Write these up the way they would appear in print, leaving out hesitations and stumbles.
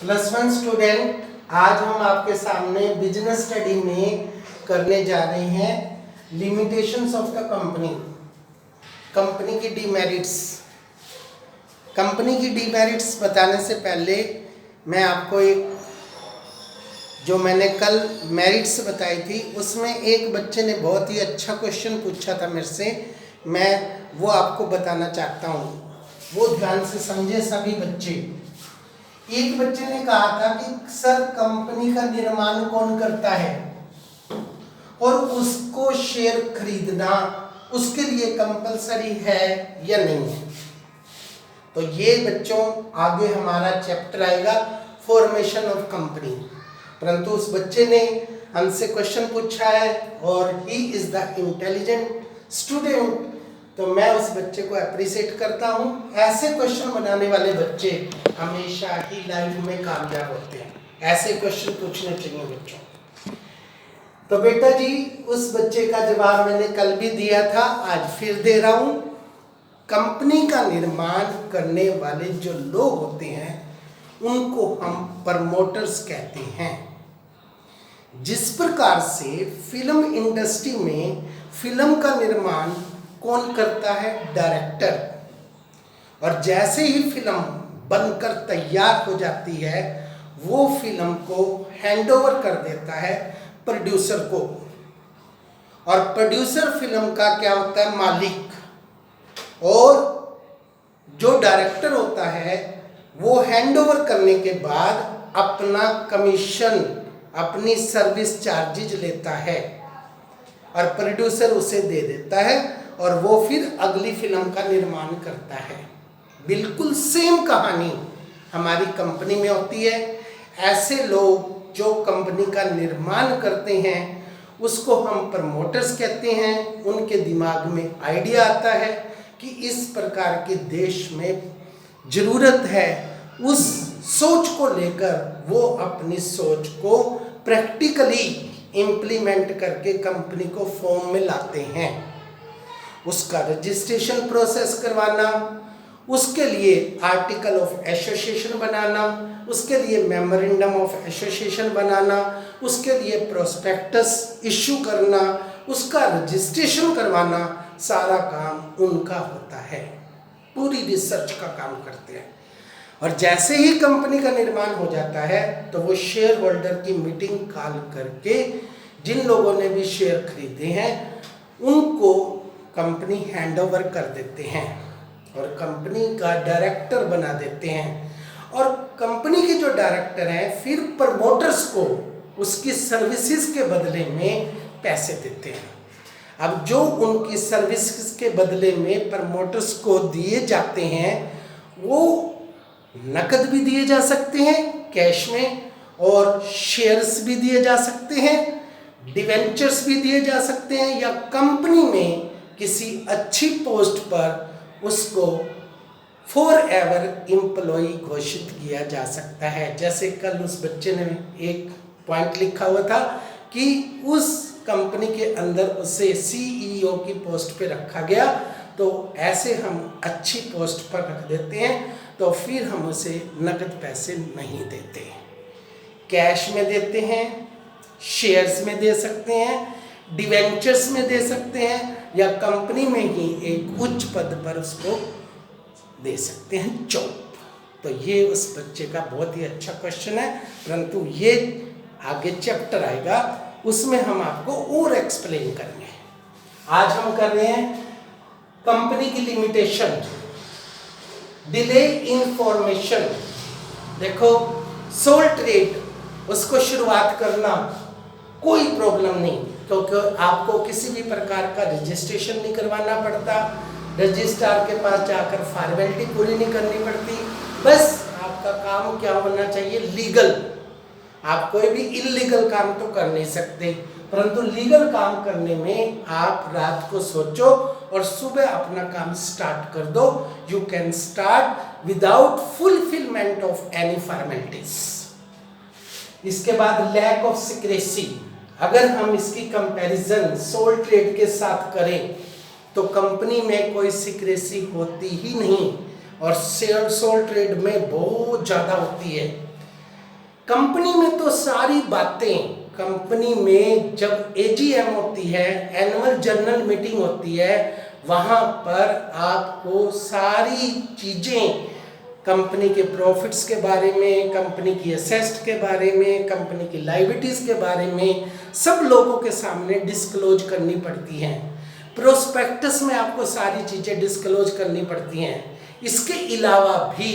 +1 student, आज हम आपके सामने बिजनेस स्टडी में करने जा रहे हैं limitations of the company. Company की डीमेरिट्स। कंपनी की डीमेरिट्स बताने से पहले मैं आपको जो मैंने कल मेरिट्स बताई थी उसमें एक बच्चे ने बहुत ही अच्छा क्वेश्चन पूछा था मेरे से, मैं वो आपको बताना चाहता हूँ। वो ध्यान से समझे सभी बच्चे। एक बच्चे ने कहा था कि सर कंपनी का निर्माण कौन करता है और उसको शेयर खरीदना उसके लिए कंपलसरी है या नहीं है। तो ये बच्चों आगे हमारा चैप्टर आएगा फॉर्मेशन ऑफ कंपनी। परंतु उस बच्चे ने हमसे क्वेश्चन पूछा है और he is the intelligent student, तो मैं उस बच्चे को अप्रिशिएट करता हूँ। ऐसे क्वेश्चन बनाने वाले बच्चे हमेशा ही लाइफ में कामयाब होते हैं। ऐसे क्वेश्चन पूछने चाहिए बच्चों। तो बेटा जी, उस बच्चे का जवाब मैंने कल भी दिया था, आज फिर दे रहा हूँ। कंपनी का निर्माण करने वाले जो लोग होते हैं उनको हम प्रमोटर्स कहते हैं। जिस प्रकार से फिल्म इंडस्ट्री में फिल्म का निर्माण कौन करता है? डायरेक्टर। और जैसे ही फिल्म बनकर तैयार हो जाती है वो फिल्म को हैंडओवर कर देता है प्रोड्यूसर को, और प्रोड्यूसर फिल्म का क्या होता है? मालिक। और जो डायरेक्टर होता है वो हैंडओवर करने के बाद अपना कमीशन, अपनी सर्विस चार्जेज लेता है और प्रोड्यूसर उसे दे देता है और वो फिर अगली फिल्म का निर्माण करता है। बिल्कुल सेम कहानी हमारी कंपनी में होती है। ऐसे लोग जो कंपनी का निर्माण करते हैं उसको हम प्रमोटर्स कहते हैं। उनके दिमाग में आइडिया आता है कि इस प्रकार के देश में ज़रूरत है, उस सोच को लेकर वो अपनी सोच को प्रैक्टिकली इम्प्लीमेंट करके कंपनी को फॉर्म में लाते हैं। उसका रजिस्ट्रेशन प्रोसेस करवाना, उसके लिए आर्टिकल ऑफ एसोसिएशन बनाना, उसके लिए मेमोरेंडम ऑफ एसोसिएशन बनाना, उसके लिए प्रोस्पेक्टस इशू करना, उसका रजिस्ट्रेशन करवाना, सारा काम उनका होता है। पूरी रिसर्च का काम करते हैं। और जैसे ही कंपनी का निर्माण हो जाता है तो वो शेयर होल्डर की मीटिंग कॉल करके जिन लोगों ने भी शेयर खरीदे हैं उनको कंपनी हैंडओवर कर देते हैं और कंपनी का डायरेक्टर बना देते हैं। और कंपनी के जो डायरेक्टर हैं फिर प्रमोटर्स को उसकी सर्विसेज के बदले में पैसे देते हैं। अब जो उनकी सर्विसेज के बदले में प्रमोटर्स को दिए जाते हैं वो नकद भी दिए जा सकते हैं कैश में, और शेयर्स भी दिए जा सकते हैं, डिवेंचर्स भी दिए जा सकते हैं, या कंपनी में किसी अच्छी पोस्ट पर उसको फॉर एवर एम्प्लॉय घोषित किया जा सकता है। जैसे कल उस बच्चे ने एक पॉइंट लिखा हुआ था कि उस कंपनी के अंदर उसे सीईओ की पोस्ट पे रखा गया, तो ऐसे हम अच्छी पोस्ट पर रख देते हैं तो फिर हम उसे नकद पैसे नहीं देते, कैश में देते हैं, शेयर्स में दे सकते हैं, डिवेंचर्स में दे सकते हैं, या कंपनी में ही एक उच्च पद पर उसको दे सकते हैं जॉब। तो ये उस बच्चे का बहुत ही अच्छा क्वेश्चन है, परंतु ये आगे चैप्टर आएगा उसमें हम आपको और एक्सप्लेन करेंगे। आज हम कर रहे हैं कंपनी की लिमिटेशन, डिले इन फॉर्मेशन। देखो सोल ट्रेड उसको शुरुआत करना कोई प्रॉब्लम नहीं, क्योंकि आपको किसी भी प्रकार का रजिस्ट्रेशन नहीं करवाना पड़ता, रजिस्ट्रार के पास जाकर फॉर्मेलिटी पूरी नहीं करनी पड़ती। बस आपका काम क्या होना चाहिए? लीगल। आप कोई भी इलीगल काम तो कर नहीं सकते, परंतु लीगल काम करने में आप रात को सोचो और सुबह अपना काम स्टार्ट कर दो। You can start without fulfilment of any formalities. इसके बाद लैक ऑफ सीक्रेसी। अगर हम इसकी कंपैरिजन सोल ट्रेड के साथ करें तो कंपनी में कोई सीक्रेसी होती ही नहीं और सोल ट्रेड में बहुत ज़्यादा होती है। कंपनी में तो सारी बातें, कंपनी में जब एजीएम होती है, एनुअल जनरल मीटिंग होती है, वहाँ पर आपको सारी चीज़ें कंपनी के प्रॉफिट्स के बारे में, कंपनी की एसेट्स के बारे में, कंपनी की लायबिलिटीज़ के बारे में सब लोगों के सामने डिस्क्लोज करनी पड़ती हैं। प्रोस्पेक्टस में आपको सारी चीज़ें डिस्क्लोज करनी पड़ती हैं। इसके अलावा भी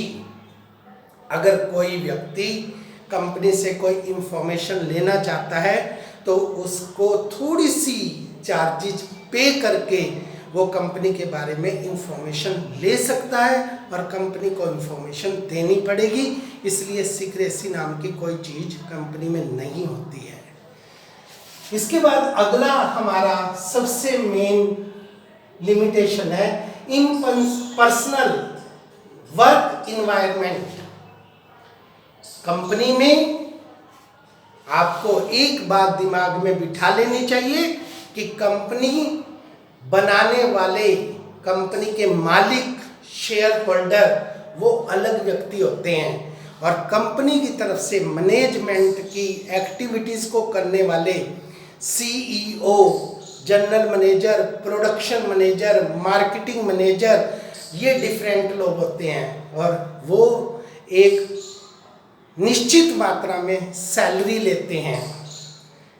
अगर कोई व्यक्ति कंपनी से कोई इंफॉर्मेशन लेना चाहता है तो उसको थोड़ी सी चार्जेज पे करके वो कंपनी के बारे में इंफॉर्मेशन ले सकता है और कंपनी को इंफॉर्मेशन देनी पड़ेगी। इसलिए सीक्रेसी नाम की कोई चीज़ कंपनी में नहीं होती है। इसके बाद अगला हमारा सबसे मेन लिमिटेशन है इम्पर्सनल वर्क इन्वायरमेंट। कंपनी में आपको एक बात दिमाग में बिठा लेनी चाहिए कि कंपनी बनाने वाले, कंपनी के मालिक, शेयर होल्डर वो अलग व्यक्ति होते हैं और कंपनी की तरफ से मैनेजमेंट की एक्टिविटीज़ को करने वाले CEO, general manager, production manager, marketing manager, ये डिफरेंट लोग होते हैं और वो एक निश्चित मात्रा में सैलरी लेते हैं।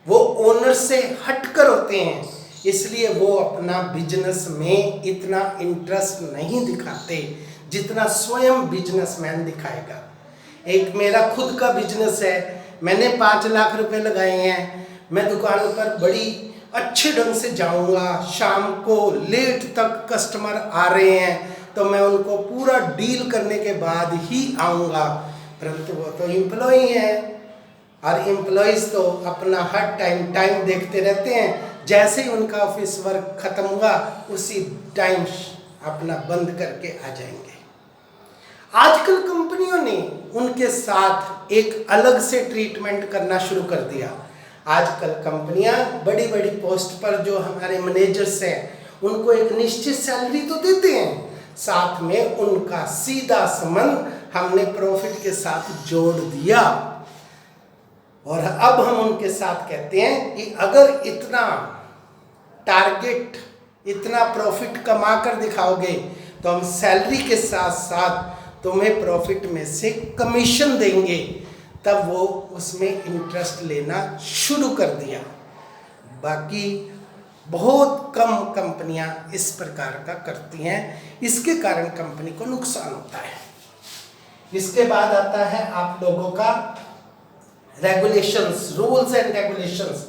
वो ओनर से हटकर होते हैं, इसलिए वो अपना बिजनेस में इतना इंटरेस्ट नहीं दिखाते जितना स्वयं बिजनेसमैन दिखाएगा। एक मेरा खुद का बिजनेस है, मैंने 5 लाख रुपए लगाए हैं। मैं दुकान पर बड़ी अच्छे ढंग से जाऊंगा, शाम को लेट तक कस्टमर आ रहे हैं तो मैं उनको पूरा डील करने के बाद ही आऊँगा, परंतु वो तो एम्प्लॉई हैं और एम्प्लॉइज़ तो अपना हर टाइम देखते रहते हैं। जैसे ही उनका ऑफिस वर्क ख़त्म हुआ उसी टाइम अपना बंद करके आ जाएंगे। आजकल कंपनियों ने उनके साथ एक अलग से ट्रीटमेंट करना शुरू कर दिया। आजकल कंपनियां बड़ी बड़ी पोस्ट पर जो हमारे मैनेजर्स हैं उनको एक निश्चित सैलरी तो देते हैं, साथ में उनका सीधा संबंध हमने प्रॉफिट के साथ जोड़ दिया और अब हम उनके साथ कहते हैं कि अगर इतना टारगेट, इतना प्रॉफिट कमा कर दिखाओगे तो हम सैलरी के साथ साथ तुम्हें प्रॉफिट में से कमीशन देंगे। तब वो उसमें इंटरेस्ट लेना शुरू कर दिया। बाकी बहुत कम कंपनियां इस प्रकार का करती हैं, इसके कारण कंपनी को नुकसान होता है। इसके बाद आता है आप लोगों का regulations, rules and regulations.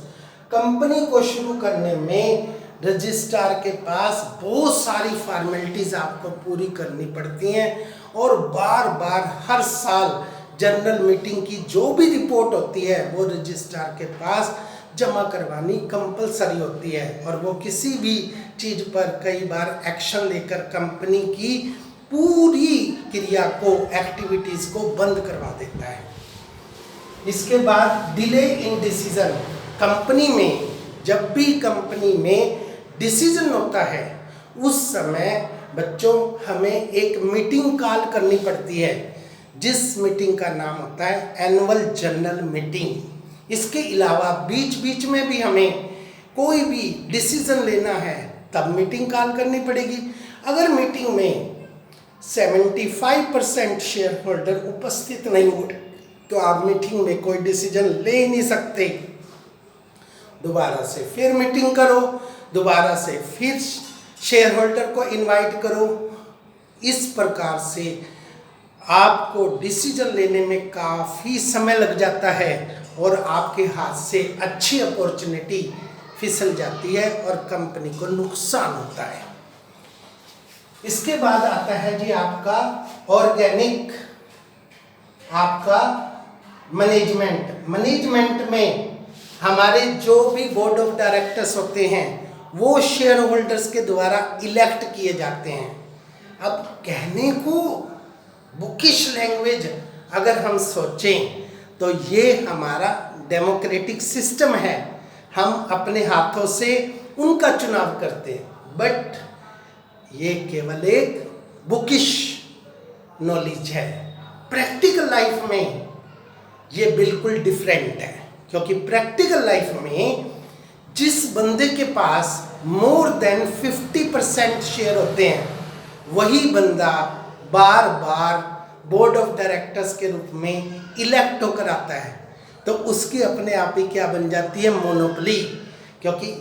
Company को शुरू करने में रजिस्ट्रार के पास बहुत सारी फॉर्मेलिटीज़ आपको पूरी करनी पड़ती हैं और बार बार हर साल जनरल मीटिंग की जो भी रिपोर्ट होती है वो रजिस्ट्रार के पास जमा करवानी कंपलसरी होती है और वो किसी भी चीज़ पर कई बार एक्शन लेकर कंपनी की पूरी क्रिया को, एक्टिविटीज़ को बंद करवा देता है। इसके बाद डिले इन डिसीजन। कंपनी में जब भी कंपनी में डिसीजन होता है उस समय बच्चों हमें एक मीटिंग कॉल करनी पड़ती है, जिस मीटिंग का नाम होता है एनुअल जनरल मीटिंग। इसके अलावा बीच बीच में भी हमें कोई भी डिसीजन लेना है तब मीटिंग कॉल करनी पड़ेगी। अगर मीटिंग में 75% शेयर होल्डर उपस्थित नहीं हो तो आप मीटिंग में कोई डिसीजन ले ही नहीं सकते। दोबारा से फिर मीटिंग करो, दोबारा से फिर शेयर होल्डर को इनवाइट करो। इस प्रकार से आपको डिसीजन लेने में काफ़ी समय लग जाता है और आपके हाथ से अच्छी अपॉर्चुनिटी फिसल जाती है और कंपनी को नुकसान होता है। इसके बाद आता है जी आपका ऑर्गेनिक, आपका मैनेजमेंट। मैनेजमेंट में हमारे जो भी बोर्ड ऑफ डायरेक्टर्स होते हैं वो शेयर होल्डर्स के द्वारा इलेक्ट किए जाते हैं। अब कहने को बुकिश लैंग्वेज अगर हम सोचें तो ये हमारा डेमोक्रेटिक सिस्टम है, हम अपने हाथों से उनका चुनाव करते हैं, बट ये केवल एक बुकिश नॉलेज है। प्रैक्टिकल लाइफ में ये बिल्कुल डिफरेंट है, क्योंकि प्रैक्टिकल लाइफ में जिस बंदे के पास मोर देन 50% शेयर होते हैं वही बंदा बार बार बोर्ड ऑफ डायरेक्टर्स के रूप में इलेक्ट होकर आता है, तो उसकी अपने आप ही क्या बन जाती है, मोनोपोली। क्योंकि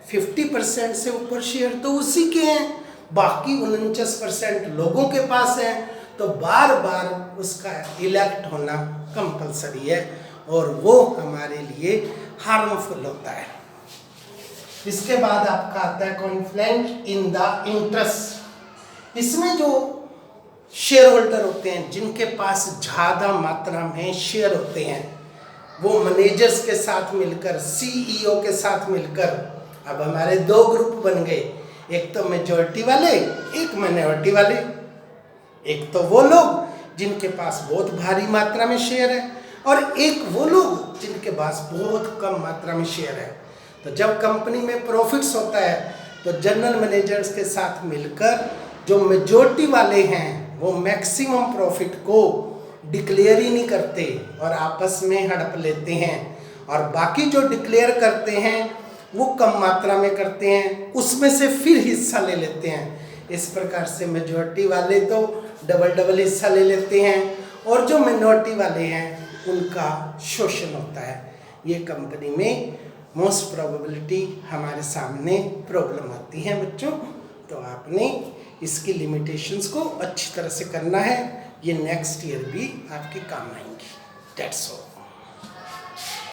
50% से ऊपर शेयर तो उसी के हैं, बाकी 49% लोगों के पास है, तो बार बार उसका इलेक्ट होना कंपलसरी है और वो हमारे लिए हार्मफुल होता है। इसके बाद आपका आता है कॉन्फ्लिक्ट इन द इंटरेस्ट। इसमें जो शेयर होल्डर होते हैं जिनके पास ज़्यादा मात्रा में शेयर होते हैं, वो मैनेजर्स के साथ मिलकर, सीईओ के साथ मिलकर, अब हमारे दो ग्रुप बन गए, एक तो मेजॉरिटी वाले, एक माइनॉरिटी वाले। एक तो वो लोग जिनके पास बहुत भारी मात्रा में शेयर है और एक वो लोग जिनके पास बहुत कम मात्रा में शेयर है। तो जब कंपनी में प्रॉफिट्स होता है तो जनरल मैनेजर्स के साथ मिलकर जो मेजॉरिटी वाले हैं वो मैक्सिमम प्रॉफिट को डिक्लेयर ही नहीं करते और आपस में हड़प लेते हैं, और बाकी जो डिक्लेयर करते हैं वो कम मात्रा में करते हैं, उसमें से फिर हिस्सा ले लेते हैं। इस प्रकार से मेजॉरिटी वाले तो डबल हिस्सा ले लेते हैं और जो मिनॉरिटी वाले हैं उनका शोषण होता है। ये कंपनी में मोस्ट प्रोबेबिलिटी हमारे सामने प्रॉब्लम आती है बच्चों। तो आपने इसकी लिमिटेशंस को अच्छी तरह से करना है, ये नेक्स्ट ईयर भी आपके काम आएंगी। That's all.